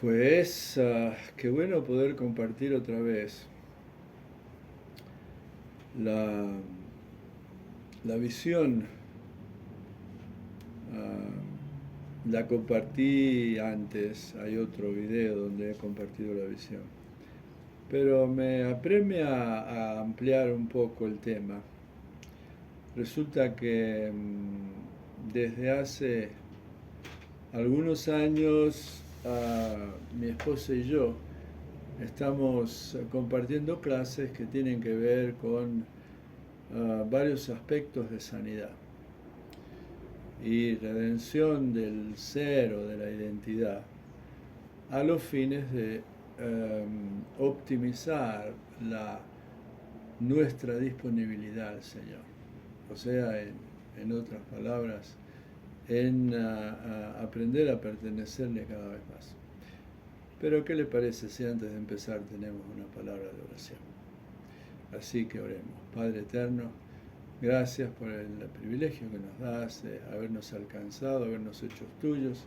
Pues qué bueno poder compartir otra vez la, la visión. La compartí antes, hay otro video donde he compartido la visión, pero me apremia a ampliar un poco el tema. Resulta que desde hace algunos años mi esposa y yo estamos compartiendo clases que tienen que ver con varios aspectos de sanidad y redención del ser o de la identidad a los fines de optimizar nuestra disponibilidad al Señor. O sea, en otras palabras, en aprender a pertenecerle cada vez más. Pero ¿qué le parece si antes de empezar tenemos una palabra de oración? Así que oremos. Padre eterno, gracias por el privilegio que nos das de habernos alcanzado, habernos hecho tuyos,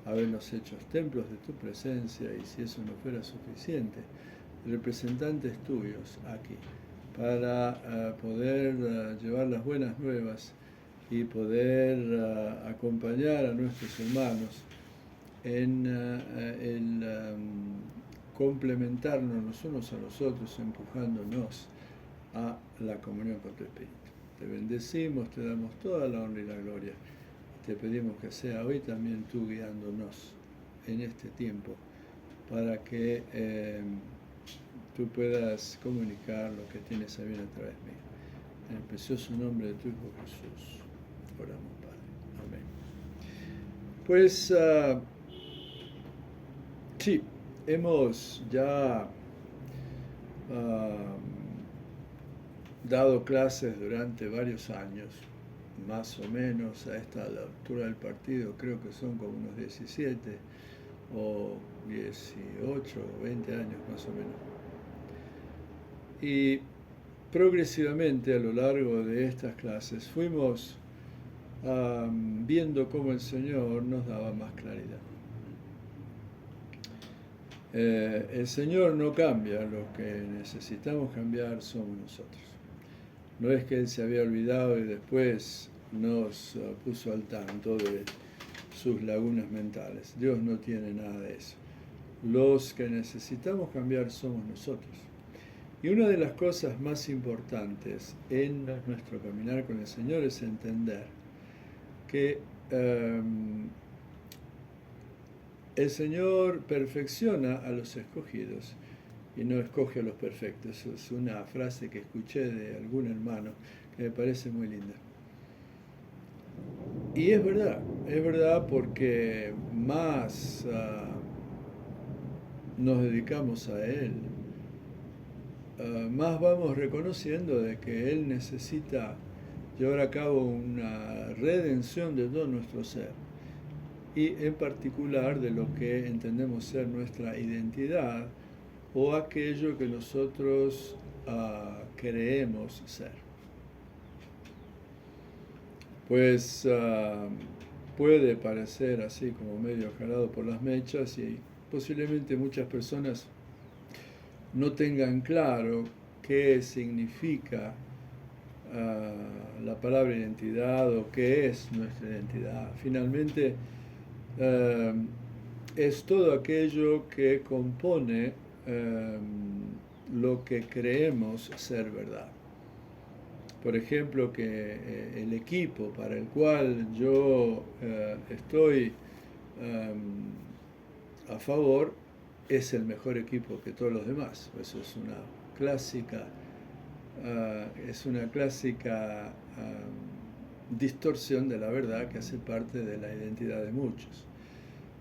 habernos hecho templos de tu presencia, y si eso no fuera suficiente, representantes tuyos aquí, para poder llevar las buenas nuevas y poder acompañar a nuestros hermanos en el complementarnos los unos a los otros, empujándonos a la comunión con tu Espíritu. Te bendecimos, te damos toda la honra y la gloria. Te pedimos que sea hoy también tú guiándonos en este tiempo para que tú puedas comunicar lo que tienes a bien a través mío. En el precioso nombre de tu Hijo Jesús, oramos, Padre. Amén. Pues sí, hemos ya dado clases durante varios años, más o menos a esta altura del partido, creo que son como unos 17 o 18 o 20 años más o menos. Y progresivamente a lo largo de estas clases fuimos viendo cómo el Señor nos daba más claridad. El Señor no cambia, lo que necesitamos cambiar somos nosotros. No es que Él se había olvidado y después nos puso al tanto de sus lagunas mentales. Dios no tiene nada de eso. Los que necesitamos cambiar somos nosotros. Y una de las cosas más importantes en nuestro caminar con el Señor es entender que el Señor perfecciona a los escogidos y no escoge a los perfectos. Es una frase que escuché de algún hermano que me parece muy linda. Y es verdad porque más nos dedicamos a Él, más vamos reconociendo de que Él necesita llevar a cabo una redención de todo nuestro ser, y en particular de lo que entendemos ser nuestra identidad o aquello que nosotros creemos ser. Pues puede parecer así como medio jalado por las mechas, y posiblemente muchas personas no tengan claro qué significa la palabra identidad o qué es nuestra identidad. Finalmente, es todo aquello que compone lo que creemos ser verdad. Por ejemplo, que el equipo para el cual yo estoy a favor es el mejor equipo que todos los demás. Eso es una clásica distorsión de la verdad que hace parte de la identidad de muchos,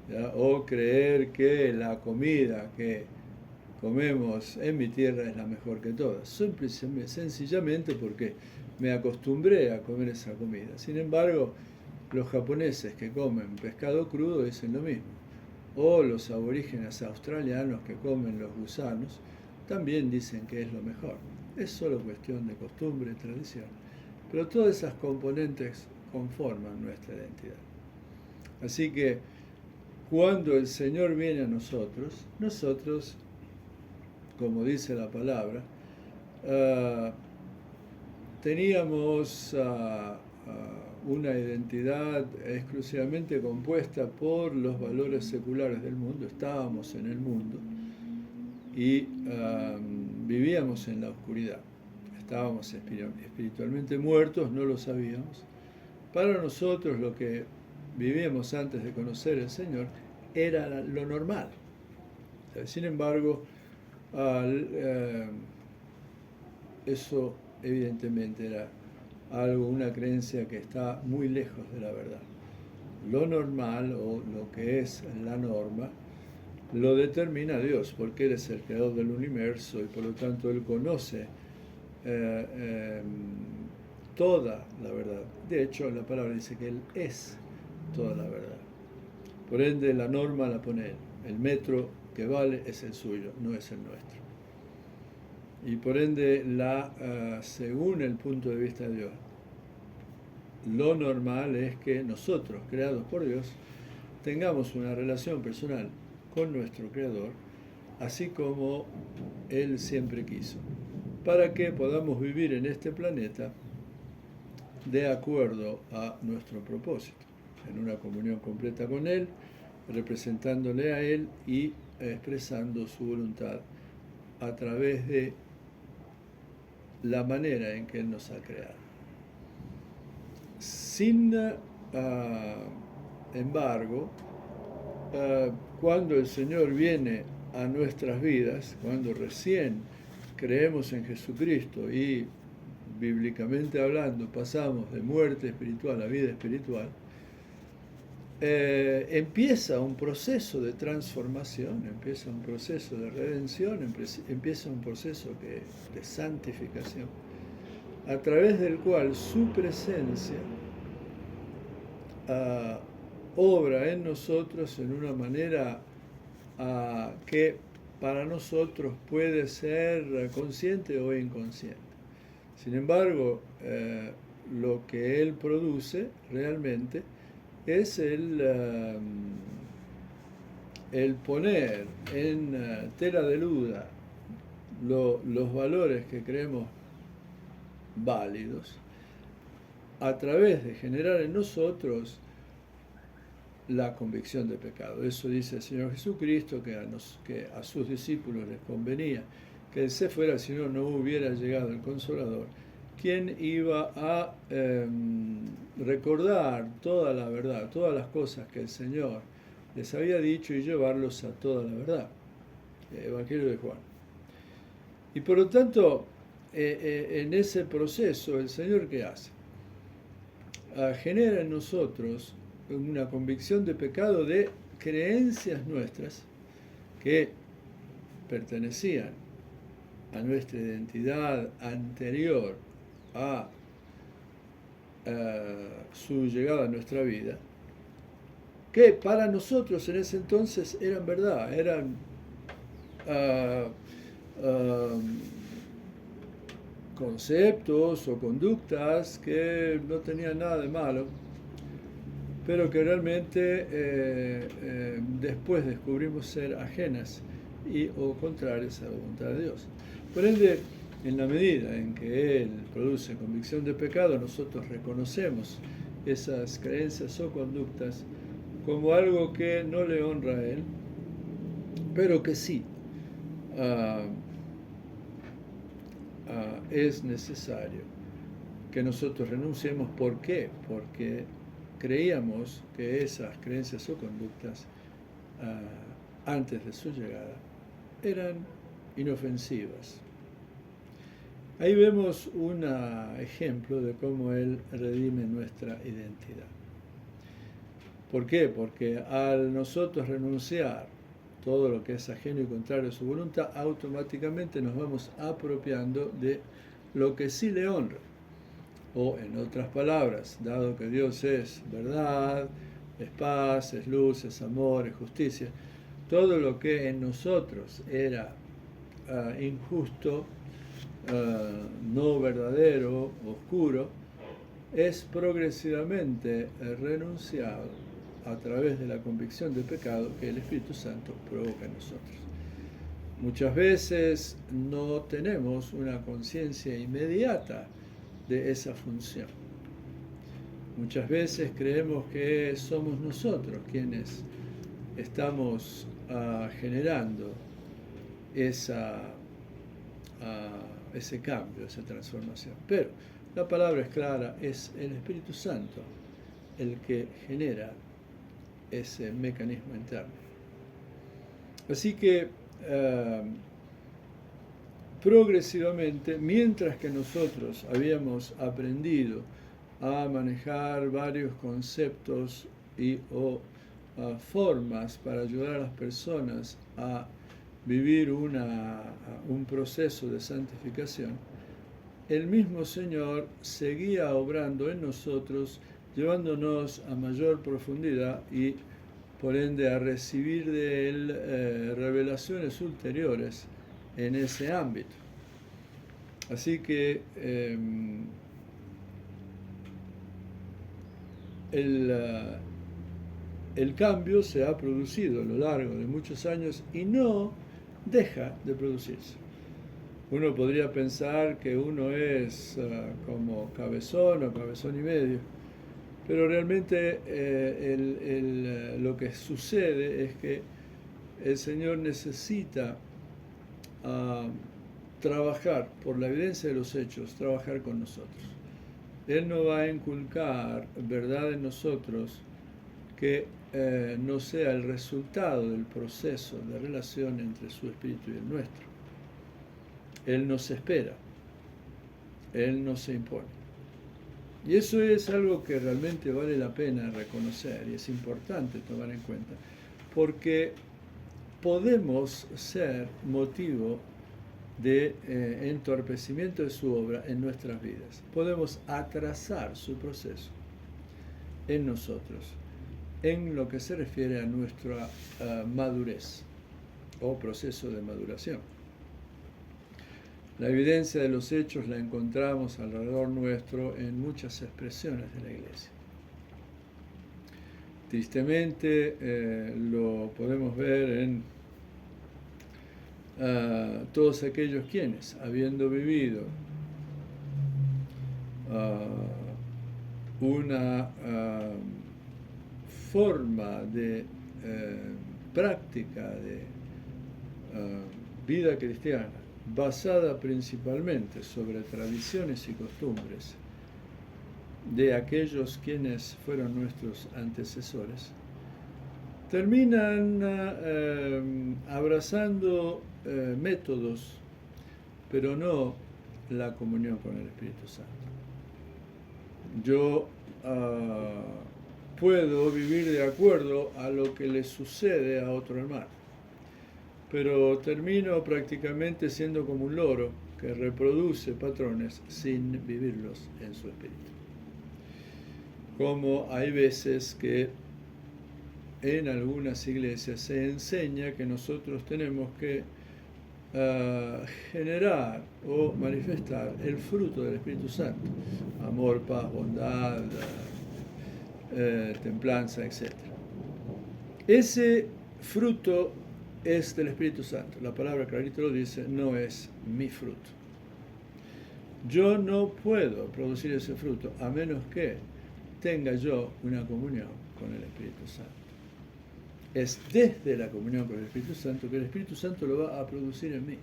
¿ya? O creer que la comida que comemos en mi tierra es la mejor que todas, sencillamente porque me acostumbré a comer esa comida. Sin embargo, los japoneses que comen pescado crudo dicen lo mismo, o los aborígenes australianos que comen los gusanos también dicen que es lo mejor. Es solo cuestión de costumbre y tradición, pero todas esas componentes conforman nuestra identidad. Así que cuando el Señor viene a nosotros, nosotros, como dice la palabra, teníamos una identidad exclusivamente compuesta por los valores seculares del mundo, estábamos en el mundo y vivíamos en la oscuridad, estábamos espiritualmente muertos, no lo sabíamos. Para nosotros lo que vivíamos antes de conocer al Señor era lo normal. Sin embargo, eso evidentemente era una creencia que está muy lejos de la verdad. Lo normal, o lo que es la norma, lo determina Dios, porque Él es el creador del universo y por lo tanto Él conoce toda la verdad. De hecho, la palabra dice que Él es toda la verdad. Por ende, la norma la pone Él. El metro que vale es el suyo, no es el nuestro. Y por ende, según el punto de vista de Dios, lo normal es que nosotros, creados por Dios, tengamos una relación personal con nuestro Creador, así como Él siempre quiso, para que podamos vivir en este planeta de acuerdo a nuestro propósito, en una comunión completa con Él, representándole a Él y expresando su voluntad a través de la manera en que Él nos ha creado. Sin embargo, cuando el Señor viene a nuestras vidas, cuando recién creemos en Jesucristo y bíblicamente hablando pasamos de muerte espiritual a vida espiritual, empieza un proceso de transformación, empieza un proceso de redención, empieza un proceso de santificación, a través del cual su presencia obra en nosotros en una manera que para nosotros puede ser consciente o inconsciente. Sin embargo, lo que Él produce realmente es el poner en tela de duda los valores que creemos válidos, a través de generar en nosotros la convicción de pecado. Eso dice el Señor Jesucristo, que a sus discípulos les convenía que Él se fuera, si no hubiera llegado el Consolador, quien iba a recordar toda la verdad, todas las cosas que el Señor les había dicho y llevarlos a toda la verdad. Evangelio de Juan. Y por lo tanto, en ese proceso, el Señor, ¿qué hace? Genera en nosotros una convicción de pecado de creencias nuestras que pertenecían a nuestra identidad anterior a su llegada a nuestra vida, que para nosotros en ese entonces eran verdad, eran conceptos o conductas que no tenían nada de malo, pero que realmente después descubrimos ser ajenas o contrarias a la voluntad de Dios. Por ende, en la medida en que Él produce convicción de pecado, nosotros reconocemos esas creencias o conductas como algo que no le honra a Él, pero que sí es necesario que nosotros renunciemos. ¿Por qué? Porque creíamos que esas creencias o conductas antes de su llegada eran inofensivas. Ahí vemos un ejemplo de cómo Él redime nuestra identidad. ¿Por qué? Porque al nosotros renunciar todo lo que es ajeno y contrario a su voluntad, automáticamente nos vamos apropiando de lo que sí le honra. O en otras palabras, dado que Dios es verdad, es paz, es luz, es amor, es justicia, todo lo que en nosotros era injusto, no verdadero, oscuro, es progresivamente renunciado a través de la convicción de pecado que el Espíritu Santo provoca en nosotros. Muchas veces no tenemos una conciencia inmediata de esa función. Muchas veces creemos que somos nosotros quienes estamos generando ese cambio, esa transformación. Pero la palabra es clara, es el Espíritu Santo el que genera ese mecanismo interno. Así que progresivamente, mientras que nosotros habíamos aprendido a manejar varios conceptos o formas para ayudar a las personas a vivir un proceso de santificación, el mismo Señor seguía obrando en nosotros, llevándonos a mayor profundidad y por ende a recibir de Él revelaciones ulteriores en ese ámbito. Así que el cambio se ha producido a lo largo de muchos años y no deja de producirse. Uno podría pensar que uno es como cabezón o cabezón y medio, pero realmente lo que sucede es que el Señor necesita trabajar por la evidencia de los hechos, trabajar con nosotros. Él no va a inculcar verdad en nosotros que no sea el resultado del proceso de relación entre su espíritu y el nuestro. Él nos espera, Él no se impone. Y eso es algo que realmente vale la pena reconocer y es importante tomar en cuenta, porque podemos ser motivo de entorpecimiento de su obra en nuestras vidas. Podemos atrasar su proceso en nosotros, en lo que se refiere a nuestra madurez o proceso de maduración. La evidencia de los hechos la encontramos alrededor nuestro en muchas expresiones de la Iglesia. Tristemente lo podemos ver en todos aquellos quienes, habiendo vivido una forma de práctica de vida cristiana basada principalmente sobre tradiciones y costumbres de aquellos quienes fueron nuestros antecesores, terminan abrazando métodos, pero no la comunión con el Espíritu Santo. Yo puedo vivir de acuerdo a lo que le sucede a otro hermano, pero termino prácticamente siendo como un loro que reproduce patrones sin vivirlos en su espíritu. Como hay veces que en algunas iglesias se enseña que nosotros tenemos que generar o manifestar el fruto del Espíritu Santo: amor, paz, bondad, templanza, etc. Ese fruto es del Espíritu Santo. La palabra clarito lo dice, no es mi fruto. Yo no puedo producir ese fruto a menos que tenga yo una comunión con el Espíritu Santo. Es desde la comunión con el Espíritu Santo que el Espíritu Santo lo va a producir en mí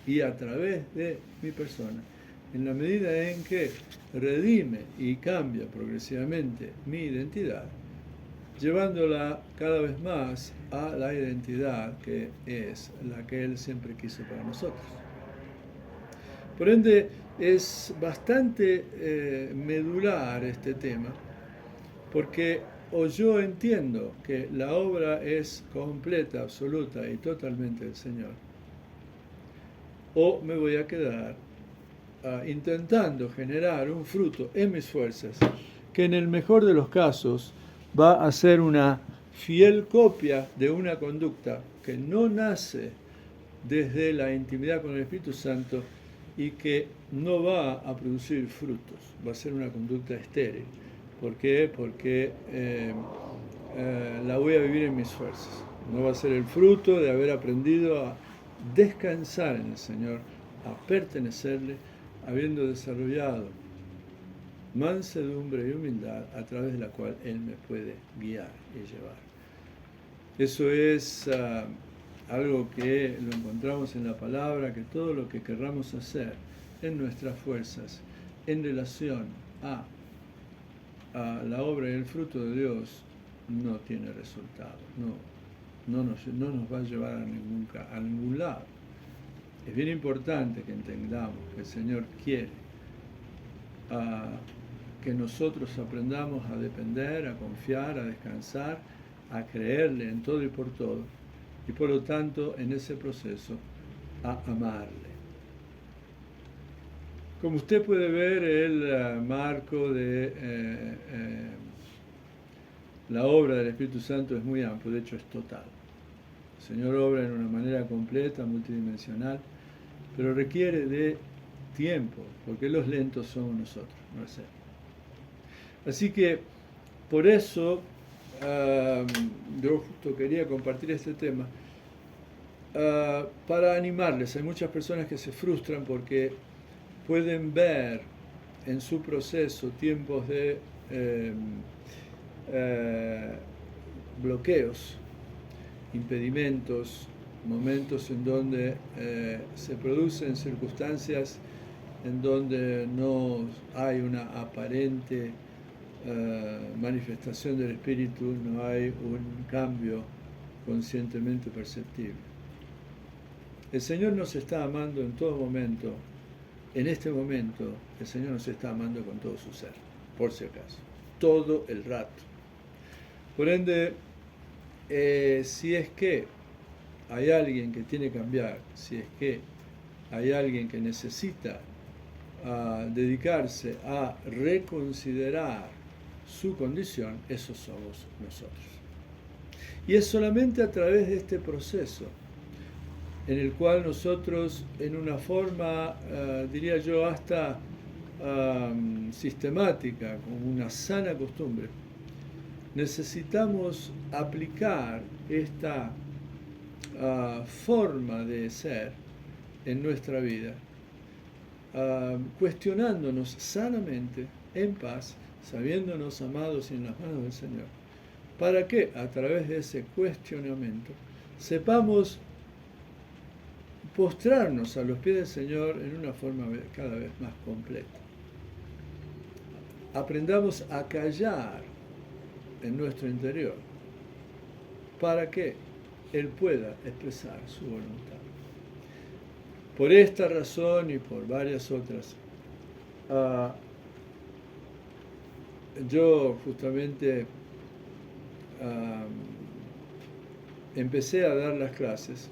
y a través de mi persona, en la medida en que redime y cambia progresivamente mi identidad, llevándola cada vez más a la identidad que es la que Él siempre quiso para nosotros. Por ende, es bastante medular este tema, porque o yo entiendo que la obra es completa, absoluta y totalmente del Señor, o me voy a quedar intentando generar un fruto en mis fuerzas, que en el mejor de los casos va a ser una fiel copia de una conducta que no nace desde la intimidad con el Espíritu Santo y que no va a producir frutos, va a ser una conducta estéril. ¿Por qué? Porque la voy a vivir en mis fuerzas. No va a ser el fruto de haber aprendido a descansar en el Señor, a pertenecerle, habiendo desarrollado mansedumbre y humildad a través de la cual Él me puede guiar y llevar. Eso es algo que lo encontramos en la palabra, que todo lo que querramos hacer en nuestras fuerzas, en relación a la obra y el fruto de Dios, no tiene resultado, no nos va a llevar a ningún lado. Es bien importante que entendamos que el Señor quiere que nosotros aprendamos a depender, a confiar, a descansar, a creerle en todo y por todo, y por lo tanto en ese proceso a amarle. Como usted puede ver, el marco de la obra del Espíritu Santo es muy amplio, de hecho es total. El Señor obra en una manera completa, multidimensional, pero requiere de tiempo, porque los lentos somos nosotros, no es Él. Así que, por eso, yo justo quería compartir este tema, para animarles. Hay muchas personas que se frustran porque pueden ver en su proceso tiempos de bloqueos, impedimentos, momentos en donde se producen circunstancias en donde no hay una aparente manifestación del Espíritu, no hay un cambio conscientemente perceptible. El Señor nos está amando en todo momento. En este momento, el Señor nos está amando con todo su ser, por si acaso, todo el rato. Por ende, si es que hay alguien que tiene que cambiar, si es que hay alguien que necesita dedicarse a reconsiderar su condición, esos somos nosotros. Y es solamente a través de este proceso en el cual nosotros, en una forma, diría yo, hasta sistemática, como una sana costumbre, necesitamos aplicar esta forma de ser en nuestra vida, cuestionándonos sanamente, en paz, sabiéndonos amados en las manos del Señor, para que a través de ese cuestionamiento sepamos postrarnos a los pies del Señor en una forma cada vez más completa. Aprendamos a callar en nuestro interior para que Él pueda expresar su voluntad. Por esta razón y por varias otras, yo justamente empecé a dar las clases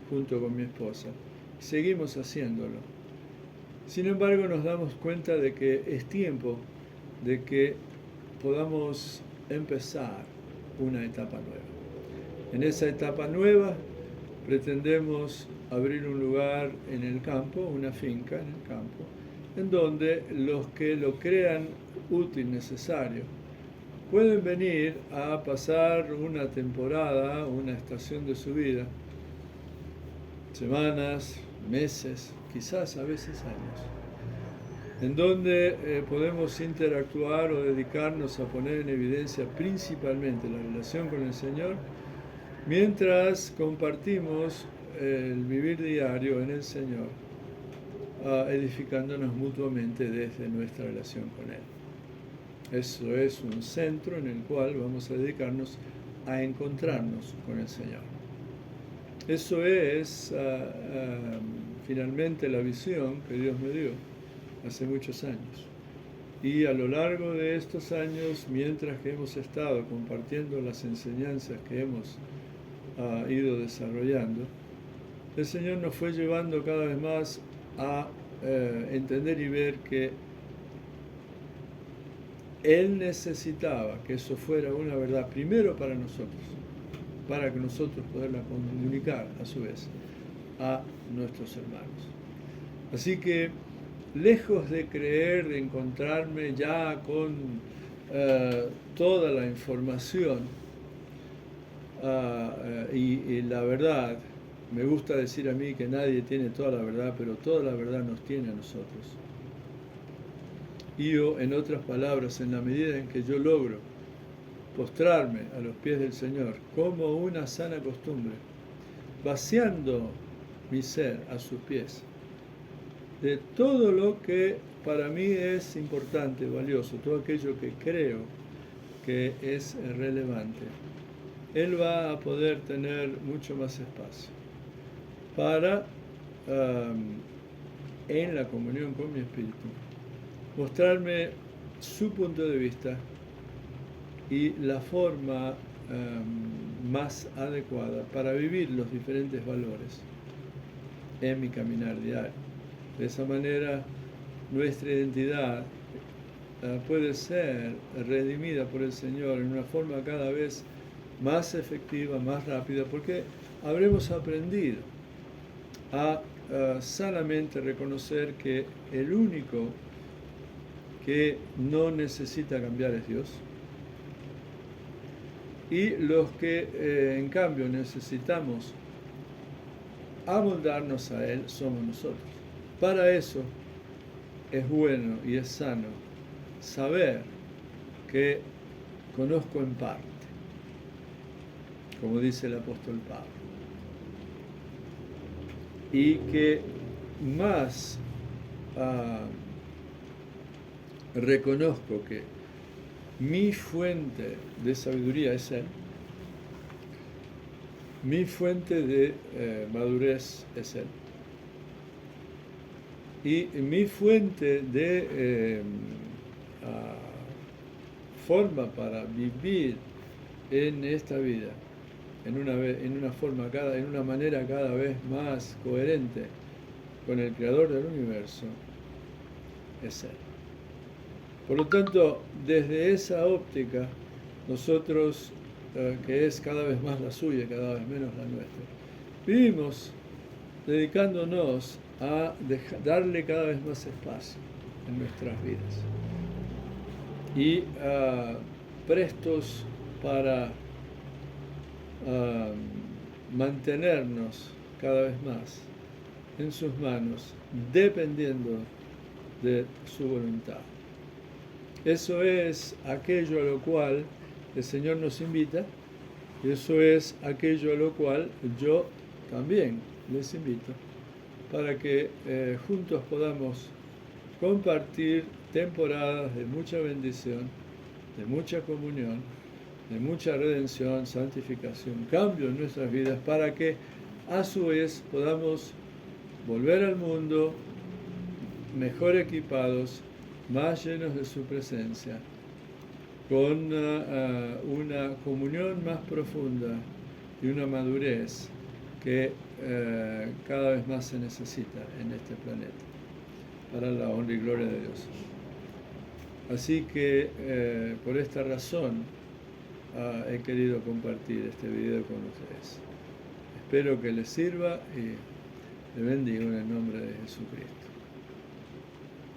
junto con mi esposa. Seguimos haciéndolo. Sin embargo, nos damos cuenta de que es tiempo de que podamos empezar una etapa nueva. En esa etapa nueva pretendemos abrir un lugar en el campo, una finca en el campo, en donde los que lo crean útil, necesario, pueden venir a pasar una temporada, una estación de su vida, semanas, meses, quizás a veces años, en donde podemos interactuar o dedicarnos a poner en evidencia principalmente la relación con el Señor, mientras compartimos el vivir diario en el Señor, edificándonos mutuamente desde nuestra relación con Él. Eso es un centro en el cual vamos a dedicarnos a encontrarnos con el Señor. Eso es finalmente la visión que Dios me dio hace muchos años. Y a lo largo de estos años, mientras que hemos estado compartiendo las enseñanzas que hemos ido desarrollando, el Señor nos fue llevando cada vez más a entender y ver que Él necesitaba que eso fuera una verdad primero para nosotros, para que nosotros poderla comunicar a su vez a nuestros hermanos. Así que, lejos de creer, de encontrarme ya con toda la información y la verdad. Me gusta decir a mí que nadie tiene toda la verdad, pero toda la verdad nos tiene a nosotros. Y yo, en otras palabras, en la medida en que yo logro postrarme a los pies del Señor como una sana costumbre, vaciando mi ser a sus pies de todo lo que para mí es importante, valioso, todo aquello que creo que es relevante, Él va a poder tener mucho más espacio para, en la comunión con mi espíritu, mostrarme su punto de vista y la forma más adecuada para vivir los diferentes valores en mi caminar diario. De esa manera, nuestra identidad puede ser redimida por el Señor en una forma cada vez más efectiva, más rápida, porque habremos aprendido a sanamente reconocer que el único que no necesita cambiar es Dios, y los que en cambio necesitamos amoldarnos a Él somos nosotros. Para eso es bueno y es sano saber que conozco en parte, como dice el apóstol Pablo, y que más reconozco que mi fuente de sabiduría es Él, mi fuente de madurez es Él, y mi fuente de forma para vivir en esta vida en una manera cada vez más coherente con el Creador del universo es Él. Por lo tanto, desde esa óptica, nosotros, que es cada vez más la suya, cada vez menos la nuestra, vivimos dedicándonos a darle cada vez más espacio en nuestras vidas y prestos para mantenernos cada vez más en sus manos, dependiendo de su voluntad. Eso es aquello a lo cual el Señor nos invita, y eso es aquello a lo cual yo también les invito, para que juntos podamos compartir temporadas de mucha bendición, de mucha comunión, de mucha redención, santificación, cambio en nuestras vidas, para que a su vez podamos volver al mundo mejor equipados, más llenos de su presencia, con una comunión más profunda y una madurez que cada vez más se necesita en este planeta, para la honra y gloria de Dios. Así que por esta razón he querido compartir este video con ustedes. Espero que les sirva y les bendiga en el nombre de Jesucristo.